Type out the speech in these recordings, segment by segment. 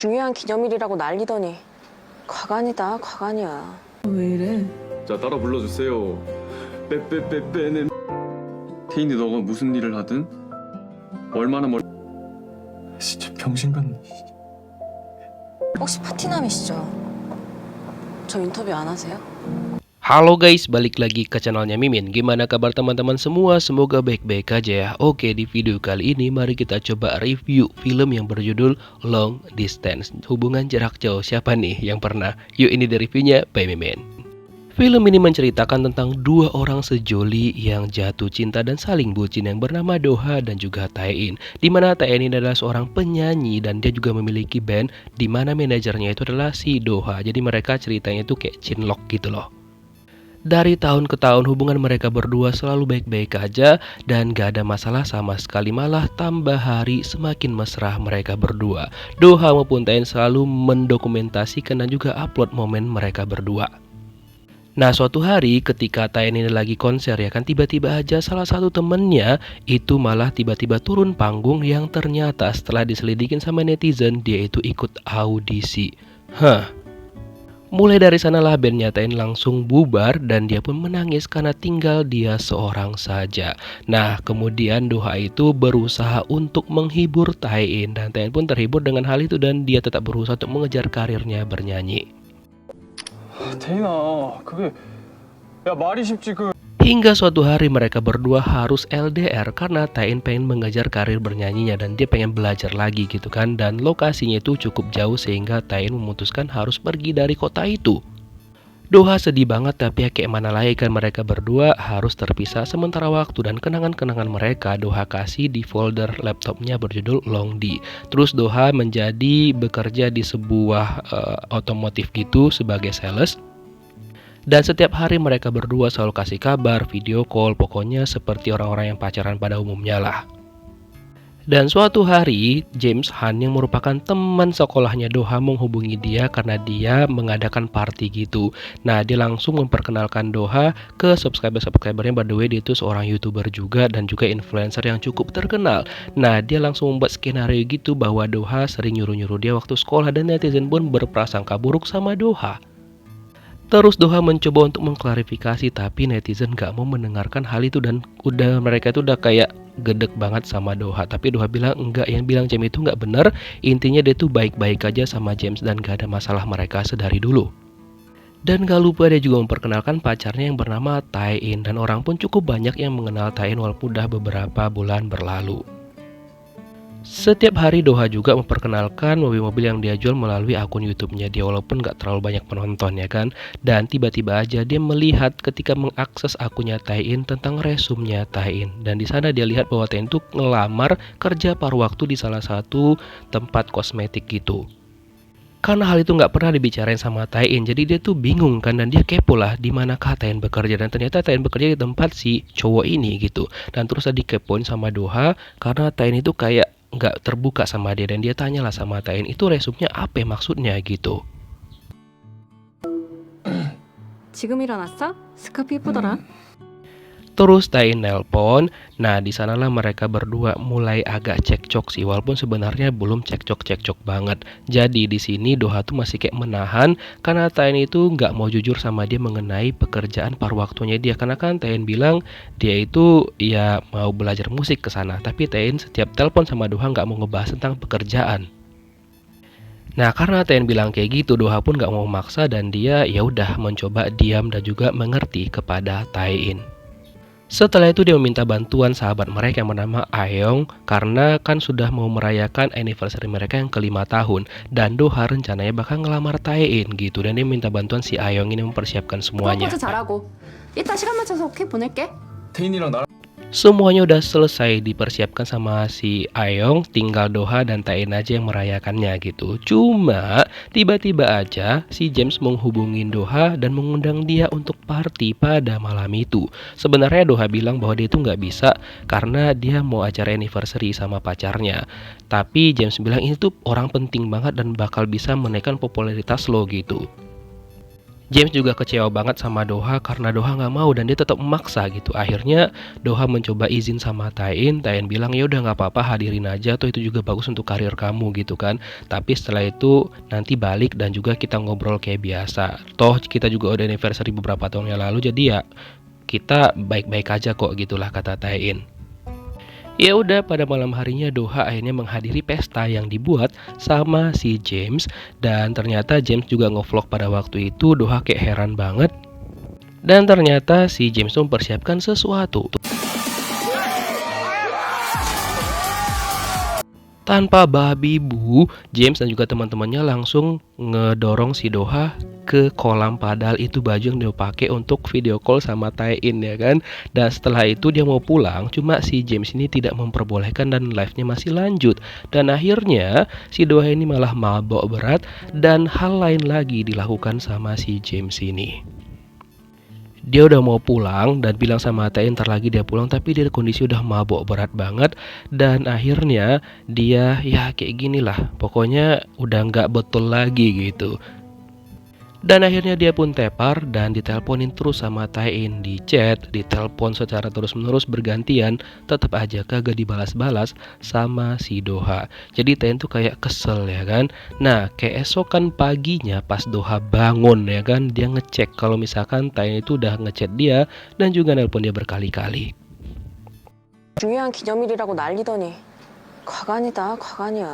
중요한 기념일이라고 난리더니 과간이다, 과간이야. 왜 이래? 자, 따라 불러주세요. 빼빼빼빼는. 태인이 너가 무슨 일을 하든 얼마나 진짜 병신 같네. 혹시 파티남이시죠? 저 인터뷰 안 하세요? Halo guys, balik lagi ke channelnya Mimin. Gimana kabar teman-teman semua? Semoga baik-baik aja ya. Oke, di video kali ini mari kita coba review film yang berjudul Long Distance. Hubungan jarak jauh. Siapa nih yang pernah? Yuk, ini dari reviewnya by Mimin. Film ini menceritakan tentang dua orang sejoli yang jatuh cinta dan saling bucin yang bernama Doha dan juga Tae-in. Dimana Tae-in ini adalah seorang penyanyi dan dia juga memiliki band dimana manajernya itu adalah si Doha. Jadi mereka ceritanya itu kayak cinlok gitu loh. Dari tahun ke tahun hubungan mereka berdua selalu baik-baik aja dan gak ada masalah sama sekali, malah tambah hari semakin mesra mereka berdua. Doha maupun Tae-in selalu mendokumentasikan dan juga upload momen mereka berdua. Nah, suatu hari ketika Tae-in ini lagi konser ya kan, tiba-tiba aja salah satu temennya itu malah tiba-tiba turun panggung yang ternyata setelah diselidikin sama netizen dia itu ikut audisi. Mulai dari sanalah bandnya Tae-in langsung bubar dan dia pun menangis karena tinggal dia seorang saja. Nah, kemudian Doha itu berusaha untuk menghibur Tae-in dan Tae-in pun terhibur dengan hal itu dan dia tetap berusaha untuk mengejar karirnya bernyanyi. 태인아, 그게 야 말이 쉽지 그. Hingga suatu hari mereka berdua harus LDR karena Tae-in pengen mengejar karir bernyanyinya dan dia pengen belajar lagi gitu kan. Dan lokasinya itu cukup jauh sehingga Tae-in memutuskan harus pergi dari kota itu. Doha sedih banget tapi ya kayak mana lagi kan, mereka berdua harus terpisah sementara waktu dan kenangan-kenangan mereka Doha kasih di folder laptopnya berjudul Long D. Terus Doha menjadi bekerja di sebuah otomotif gitu sebagai sales. Dan setiap hari mereka berdua selalu kasih kabar, video call, pokoknya seperti orang-orang yang pacaran pada umumnya lah. Dan suatu hari, James Han yang merupakan teman sekolahnya Doha menghubungi dia karena dia mengadakan party gitu. Nah, dia langsung memperkenalkan Doha ke subscriber-subscribernya. By the way, dia itu seorang YouTuber juga dan juga influencer yang cukup terkenal. Nah, dia langsung membuat skenario gitu bahwa Doha sering nyuruh-nyuruh dia waktu sekolah dan netizen pun berprasangka buruk sama Doha. Terus Doha mencoba untuk mengklarifikasi tapi netizen gak mau mendengarkan hal itu dan mereka itu udah kayak gedek banget sama Doha. Tapi Doha bilang enggak, yang bilang James itu gak bener. Intinya dia tuh baik-baik aja sama James dan gak ada masalah mereka sedari dulu. Dan gak lupa dia juga memperkenalkan pacarnya yang bernama Tae-in dan orang pun cukup banyak yang mengenal Tae-in walaupun udah beberapa bulan berlalu. Setiap hari Doha juga memperkenalkan mobil-mobil yang dia jual melalui akun YouTube-nya dia walaupun gak terlalu banyak penonton ya kan. Dan tiba-tiba aja dia melihat ketika mengakses akunnya Tae-in tentang resumenya Tae-in. Dan di sana dia lihat bahwa Tae-in tuh ngelamar kerja paruh waktu di salah satu tempat kosmetik gitu. Karena hal itu nggak pernah dibicarain sama Tae-in, jadi dia tuh bingung kan dan dia kepo lah di manakah Tae-in bekerja dan ternyata Tae-in bekerja di tempat si cowok ini gitu. Dan terus tadi kepoin sama Doha karena Tae-in itu kayak nggak terbuka sama dia dan dia tanyalah sama Tae-in itu resumnya apa maksudnya gitu. 지금 일어났어? 스카프 이쁘더라. Terus Tae-in nelpon. Nah, di sanalah mereka berdua mulai agak cekcok sih, walaupun sebenarnya belum cekcok banget. Jadi di sini Doha tuh masih kayak menahan karena Tae-in itu nggak mau jujur sama dia mengenai pekerjaan paruh waktunya dia. Karena kan Tae-in bilang dia itu ya mau belajar musik ke sana, tapi Tae-in setiap telepon sama Doha nggak mau ngebahas tentang pekerjaan. Nah, karena Tae-in bilang kayak gitu, Doha pun nggak mau maksa dan dia ya udah mencoba diam dan juga mengerti kepada Tae-in. Setelah itu dia meminta bantuan sahabat mereka yang bernama Aeong karena kan sudah mau merayakan anniversary mereka yang ke-5 tahun dan Doha rencananya bakal ngelamar Tae-in gitu dan dia minta bantuan si Aeong ini mempersiapkan semuanya. 프로포즈 잘하고 이따 시간 맞춰서 오케이 보낼게. 태인이랑 나랑 Semuanya udah selesai dipersiapkan sama si Aeong, tinggal Doha dan Tae-in aja yang merayakannya gitu. Cuma tiba-tiba aja si James menghubungin Doha dan mengundang dia untuk party pada malam itu. Sebenarnya Doha bilang bahwa dia itu nggak bisa karena dia mau acara anniversary sama pacarnya. Tapi James bilang ini tuh orang penting banget dan bakal bisa menaikkan popularitas lo gitu. James juga kecewa banget sama Doha karena Doha nggak mau dan dia tetap memaksa gitu. Akhirnya Doha mencoba izin sama Tae-in. Tae-in bilang ya udah nggak apa-apa, hadirin aja, tuh itu juga bagus untuk karir kamu gitu kan. Tapi setelah itu nanti balik dan juga kita ngobrol kayak biasa. Toh kita juga udah anniversary beberapa tahun yang lalu, jadi ya kita baik-baik aja kok gitulah, kata Tae-in. Ya udah, pada malam harinya Doha akhirnya menghadiri pesta yang dibuat sama si James, dan ternyata James juga ngevlog pada waktu itu. Doha kayak heran banget, dan ternyata si James mempersiapkan sesuatu. Tanpa babi bu, James dan juga teman-temannya langsung ngedorong si Doha ke kolam, padahal itu baju yang dia pakai untuk video call sama Tae-in ya kan. Dan setelah itu dia mau pulang, cuma si James ini tidak memperbolehkan dan live-nya masih lanjut. Dan akhirnya si Doha ini malah mabok berat dan hal lain lagi dilakukan sama si James ini. Dia udah mau pulang dan bilang sama Tae-in ntar lagi dia pulang, tapi dia kondisi udah mabok berat banget. Dan akhirnya dia ya kayak gini lah, pokoknya udah nggak betul lagi gitu. Dan akhirnya dia pun tepar dan diteleponin terus sama Tae-in, di chat, ditelepon secara terus-menerus bergantian, tetap aja kagak dibalas-balas sama si Doha. Jadi Tae-in tuh kayak kesel ya kan. Nah, keesokan paginya pas Doha bangun ya kan, dia ngecek kalau misalkan Tae-in itu udah ngechat dia dan juga nelpon dia berkali-kali. 중요한 기념일이라고 난리더니 과간이다, 과간이야.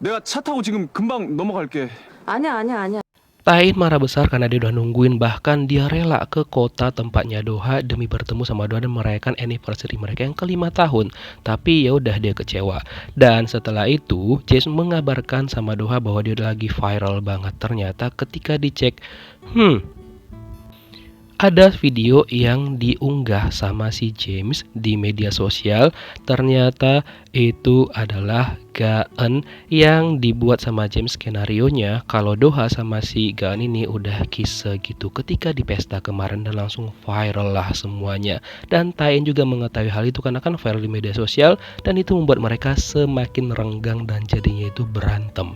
내가 차 타고 지금 금방 넘어갈게. 아니야. Tae-in marah besar karena dia udah nungguin, bahkan dia rela ke kota tempatnya Doha demi bertemu sama Doha dan merayakan anniversary mereka yang ke-5 tahun. Tapi ya udah, dia kecewa. Dan setelah itu James mengabarkan sama Doha bahwa dia udah lagi viral banget. Ternyata ketika dicek, ada video yang diunggah sama si James di media sosial. Ternyata itu adalah Ga-eun yang dibuat sama James skenarionya kalau Doha sama si Ga-eun ini udah kiss gitu ketika di pesta kemarin, dan langsung viral lah semuanya. Dan Tae-in juga mengetahui hal itu karena kan viral di media sosial, dan itu membuat mereka semakin renggang dan jadinya itu berantem.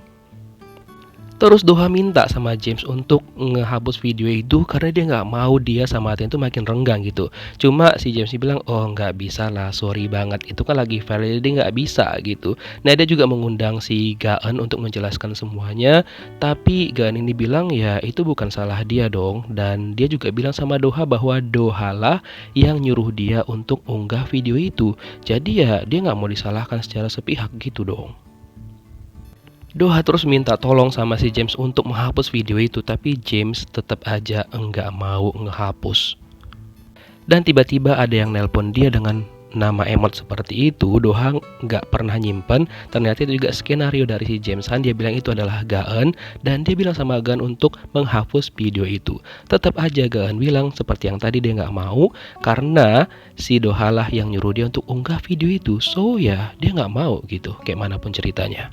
Terus Doha minta sama James untuk ngehapus video itu karena dia nggak mau dia sama Tae-in itu makin renggang gitu. Cuma si James bilang, oh nggak bisa lah, sorry banget, itu kan lagi viral, dia nggak bisa gitu. Nah, dia juga mengundang si Ga-eun untuk menjelaskan semuanya, tapi Ga-eun ini bilang ya itu bukan salah dia dong. Dan dia juga bilang sama Doha bahwa Doha lah yang nyuruh dia untuk unggah video itu. Jadi ya dia nggak mau disalahkan secara sepihak gitu dong. Doha terus minta tolong sama si James untuk menghapus video itu, tapi James tetap aja enggak mau ngehapus. Dan tiba-tiba ada yang nelpon dia dengan nama emot seperti itu. Doha nggak pernah nyimpen, ternyata itu juga skenario dari si James Han. Dia bilang itu adalah Ga-eun, dan dia bilang sama Ga-eun untuk menghapus video itu. Tetap aja Ga-eun bilang seperti yang tadi, dia nggak mau karena si Doha lah yang nyuruh dia untuk unggah video itu. So ya dia nggak mau gitu, kayak manapun ceritanya.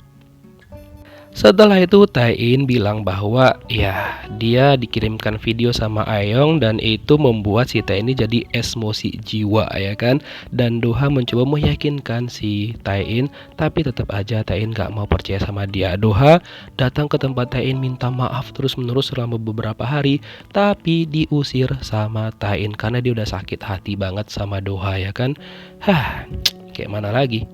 Setelah itu Tae-in bilang bahwa ya dia dikirimkan video sama Aeong dan itu membuat si Tae ini jadi emosi jiwa ya kan. Dan Doha mencoba meyakinkan si Tae-in, tapi tetap aja Tae-in gak mau percaya sama dia. Doha datang ke tempat Tae-in minta maaf terus menerus selama beberapa hari, tapi diusir sama Tae-in karena dia udah sakit hati banget sama Doha ya kan. Kayak mana lagi?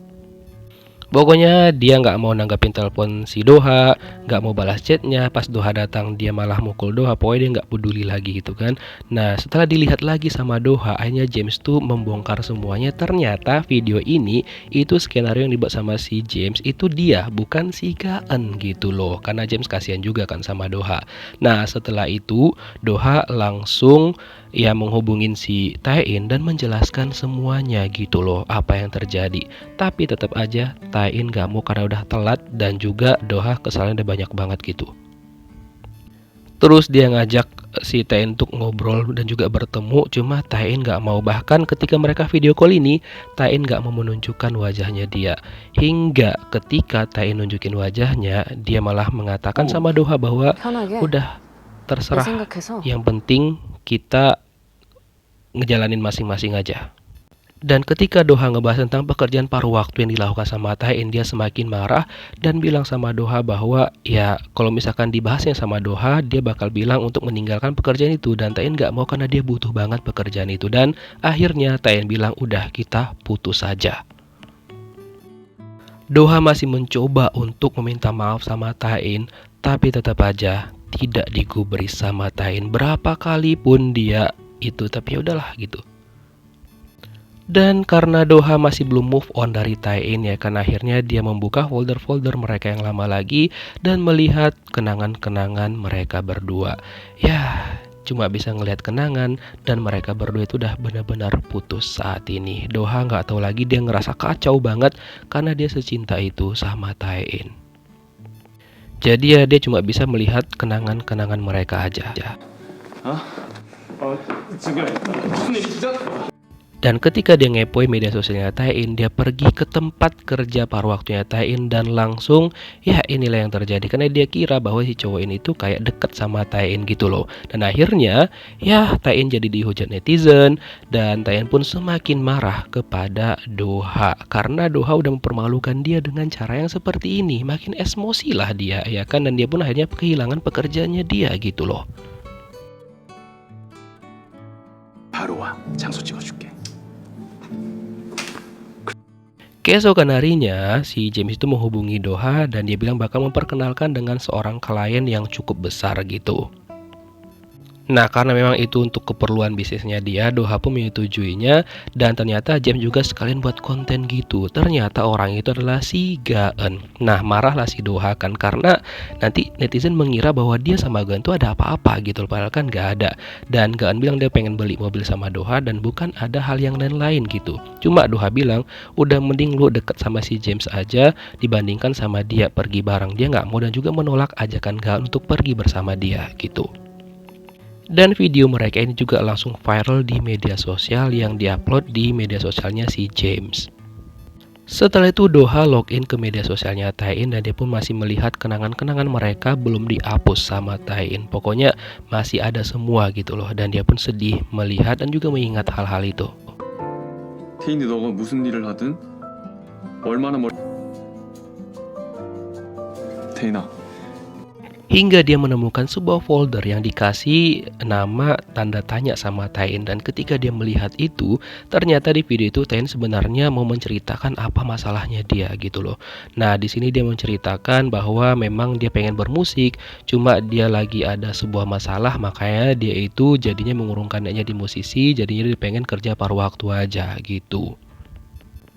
Pokoknya dia nggak mau nanggapin telepon si Doha, nggak mau balas chatnya. Pas Doha datang dia malah mukul Doha, pokoknya dia nggak peduli lagi gitu kan. Nah, setelah dilihat lagi sama Doha, akhirnya James tuh membongkar semuanya. Ternyata video ini itu skenario yang dibuat sama si James, itu dia bukan si Ga-eun gitu loh, karena James kasihan juga kan sama Doha. Nah, setelah itu Doha langsung ya menghubungin si Tae-in dan menjelaskan semuanya gitu loh apa yang terjadi. Tapi tetap aja Tae-in gak mau karena udah telat, dan juga Doha kesalahan udah banyak banget gitu. Terus dia ngajak si Tae-in untuk ngobrol dan juga bertemu, cuma Tae-in gak mau. Bahkan ketika mereka video call ini, Tae-in gak mau menunjukkan wajahnya dia. Hingga ketika Tae-in nunjukin wajahnya, dia malah mengatakan sama Doha bahwa udah terserah, yang penting kita ngejalanin masing-masing aja. Dan ketika Doha ngebahas tentang pekerjaan paruh waktu yang dilakukan sama Tae-in, dia semakin marah dan bilang sama Doha bahwa ya kalau misalkan dibahasnya sama Doha, dia bakal bilang untuk meninggalkan pekerjaan itu, dan Tae-in gak mau karena dia butuh banget pekerjaan itu. Dan akhirnya Tae-in bilang udah, kita putus saja. Doha masih mencoba untuk meminta maaf sama Tae-in, tapi tetap aja tidak digubris sama Tae-in. Berapa kali pun dia itu, tapi ya udahlah gitu. Dan karena Doha masih belum move on dari Tae-in ya kan, akhirnya dia membuka folder-folder mereka yang lama lagi dan melihat kenangan-kenangan mereka berdua. Ya, cuma bisa ngelihat kenangan dan mereka berdua itu udah benar-benar putus saat ini. Doha nggak tahu lagi, dia ngerasa kacau banget karena dia secinta itu sama Tae-in. Jadi ya dia cuma bisa melihat kenangan-kenangan mereka aja. 지금 무슨 일이시죠? Dan ketika dia ngepoi media sosialnya Tae-in, dia pergi ke tempat kerja paruh waktunya Tae-in dan langsung ya inilah yang terjadi. Karena dia kira bahwa si cowok ini tuh kayak deket sama Tae-in gitu loh. Dan akhirnya ya Tae-in jadi dihujat netizen dan Tae-in pun semakin marah kepada Doha. Karena Doha udah mempermalukan dia dengan cara yang seperti ini. Makin emosi lah dia ya kan, dan dia pun akhirnya kehilangan pekerjaannya dia gitu loh. 바로 와. 장소 찍어줄게. Keesokan harinya, si James itu menghubungi Doha dan dia bilang bakal memperkenalkan dengan seorang klien yang cukup besar gitu. Nah, karena memang itu untuk keperluan bisnisnya dia, Doha pun menyetujuinya, dan ternyata James juga sekalian buat konten gitu. Ternyata orang itu adalah si Gaeun. Nah, marahlah si Doha kan, karena nanti netizen mengira bahwa dia sama Gaeun tuh ada apa-apa gitu, padahal kan gak ada. Dan Gaeun bilang dia pengen beli mobil sama Doha dan bukan ada hal yang lain-lain gitu. Cuma Doha bilang, udah mending lu deket sama si James aja dibandingkan sama dia pergi bareng. Dia gak mau dan juga menolak ajakan Gaeun untuk pergi bersama dia gitu. Dan video mereka ini juga langsung viral di media sosial yang diupload di media sosialnya si James. Setelah itu Doha login ke media sosialnya Tae-in dan dia pun masih melihat kenangan-kenangan mereka belum dihapus sama Tae-in. Pokoknya masih ada semua gitu loh, dan dia pun sedih melihat dan juga mengingat hal-hal itu. 태인이 너가 무슨 일을 하든 얼마나 태인아. Hingga dia menemukan sebuah folder yang dikasih nama tanda tanya sama Tae-in, dan ketika dia melihat itu, ternyata di video itu Tae-in sebenarnya mau menceritakan apa masalahnya dia gitu loh. Nah, di sini dia menceritakan bahwa memang dia pengen bermusik, cuma dia lagi ada sebuah masalah, makanya dia itu jadinya mengurungkan niatnya di musisi, jadinya dia pengen kerja paruh waktu aja gitu.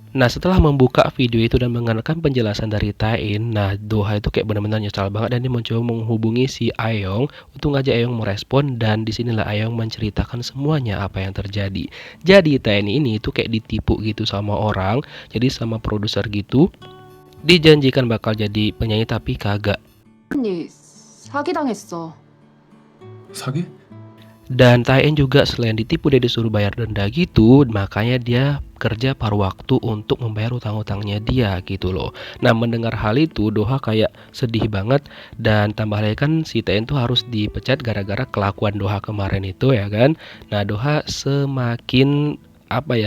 Nah, setelah membuka video itu dan mendengarkan penjelasan dari Tae-in, nah Doha itu kayak benar-benar nyesal banget dan dia mencoba menghubungi si Ayoung untuk ngajak Ayoung merespon, dan disinilah Ayoung menceritakan semuanya apa yang terjadi. Jadi Tae-in ini itu kayak ditipu gitu sama orang, jadi sama produser gitu, dijanjikan bakal jadi penyanyi tapi kagak. 언니 사기당했어. 사기? Dan Tae-in juga selain ditipu dia disuruh bayar denda gitu, makanya dia kerja paruh waktu untuk membayar utang-utangnya dia gitu loh. Nah, mendengar hal itu Doha kayak sedih banget, dan tambah lagi kan si Tae-in tuh harus dipecat gara-gara kelakuan Doha kemarin itu ya kan. Nah, Doha semakin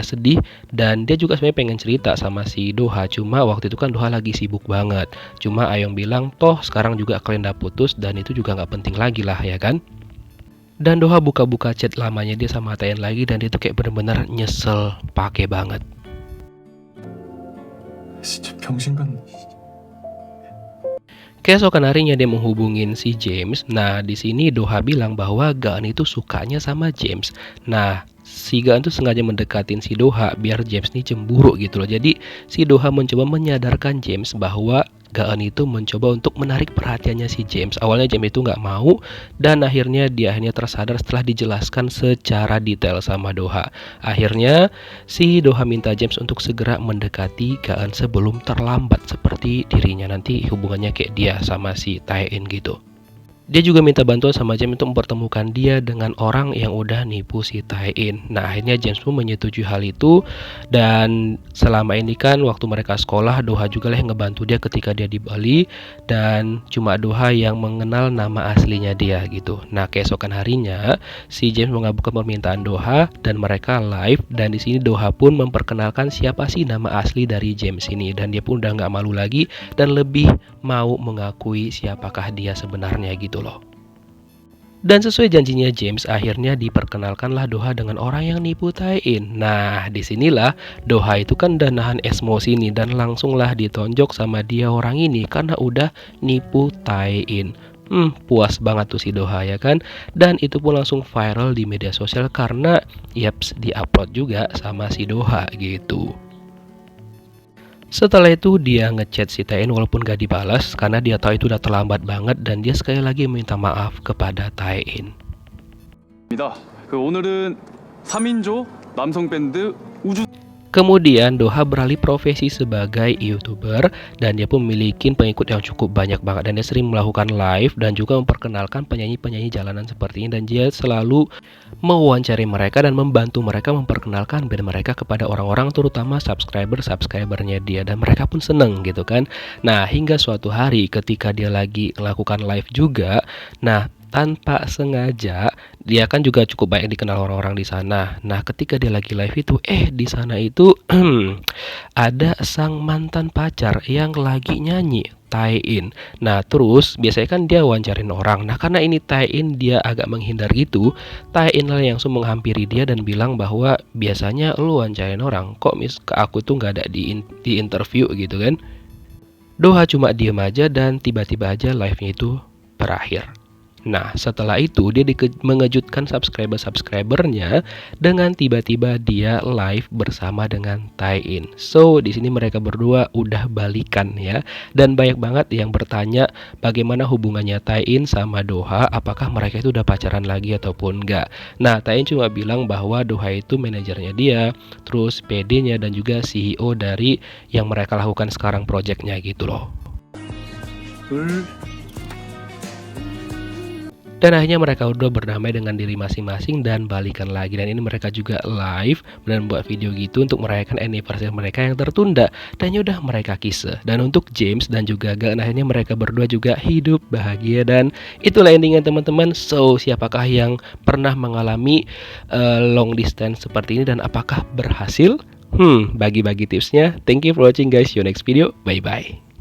sedih, dan dia juga sebenarnya pengen cerita sama si Doha, cuma waktu itu kan Doha lagi sibuk banget. Cuma Ayoung bilang toh sekarang juga kalian udah putus dan itu juga nggak penting lagi lah ya kan. Dan Doha buka-buka chat lamanya dia sama Tae-in lagi, dan dia tuh kayak bener-bener nyesel pake banget. 진짜 병신 같네. Keesokan harinya dia menghubungin si James. Nah, di sini Doha bilang bahwa Gaeun itu sukanya sama James. Nah, si Gaeun tuh sengaja mendekatin si Doha biar James ini cemburu gitu loh. Jadi si Doha mencoba menyadarkan James bahwa Gaeun itu mencoba untuk menarik perhatiannya si James. Awalnya James itu nggak mau, dan akhirnya dia tersadar setelah dijelaskan secara detail sama Doha. Akhirnya si Doha minta James untuk segera mendekati Gaeun sebelum terlambat seperti dirinya nanti hubungannya kayak dia sama si Tae-in gitu. Dia juga minta bantuan sama James untuk mempertemukan dia dengan orang yang udah nipu si Tae-in. Nah, akhirnya James pun menyetujui hal itu. Dan selama ini kan waktu mereka sekolah, Doha juga lah yang ngebantu dia ketika dia di Bali. Dan cuma Doha yang mengenal nama aslinya dia gitu. Nah, keesokan harinya si James mengabulkan permintaan Doha dan mereka live. Dan di sini Doha pun memperkenalkan siapa sih nama asli dari James ini. Dan dia pun udah nggak malu lagi dan lebih mau mengakui siapakah dia sebenarnya gitu loh. Dan sesuai janjinya James, akhirnya diperkenalkanlah Doha dengan orang yang nipu Tae-in. Nah, disinilah Doha itu kan udah nahan emosi nih dan langsunglah ditonjok sama dia orang ini karena udah nipu Tae-in. Puas banget tuh si Doha ya kan. Dan itu pun langsung viral di media sosial karena yaps diupload juga sama si Doha gitu. Setelah itu dia ngechat si Tae-in walaupun gak dibalas karena dia tahu itu udah terlambat banget dan dia sekali lagi minta maaf kepada Tae-in. 오늘은 3인조 남성 밴드 우주. Kemudian Doha beralih profesi sebagai YouTuber dan dia pun memiliki pengikut yang cukup banyak banget dan dia sering melakukan live dan juga memperkenalkan penyanyi-penyanyi jalanan seperti ini dan dia selalu mewawancari mereka dan membantu mereka memperkenalkan band mereka kepada orang-orang terutama subscribernya dia dan mereka pun seneng gitu kan. Nah, hingga suatu hari ketika dia lagi melakukan live juga, nah tanpa sengaja dia kan juga cukup banyak dikenal orang-orang di sana. Nah, ketika dia lagi live itu, di sana itu ada sang mantan pacar yang lagi nyanyi Tae-in. Nah, terus biasanya kan dia wawancarin orang. Nah, karena ini Tae-in dia agak menghindar gitu, Tae-in lah yang langsung menghampiri dia dan bilang bahwa biasanya lu wawancarin orang, kok ke aku tuh nggak ada di interview gitu kan. Doha cuma diem aja dan tiba-tiba aja live-nya itu berakhir. Nah, setelah itu dia mengejutkan subscribernya dengan tiba-tiba dia live bersama dengan Tae-in. So, di sini mereka berdua udah balikan ya. Dan banyak banget yang bertanya bagaimana hubungannya Tae-in sama Doha, apakah mereka itu udah pacaran lagi ataupun enggak. Nah, Tae-in cuma bilang bahwa Doha itu manajernya dia, terus PD-nya dan juga CEO dari yang mereka lakukan sekarang projectnya gitu loh. Dan akhirnya mereka udah berdamai dengan diri masing-masing dan balikan lagi. Dan ini mereka juga live dan buat video gitu untuk merayakan anniversary mereka yang tertunda. Dan udah mereka kisah. Dan untuk James dan juga Gaga, akhirnya mereka berdua juga hidup bahagia. Dan itulah endingnya teman-teman. So, siapakah yang pernah mengalami long distance seperti ini dan apakah berhasil? Bagi-bagi tipsnya. Thank you for watching guys. See you next video. Bye-bye.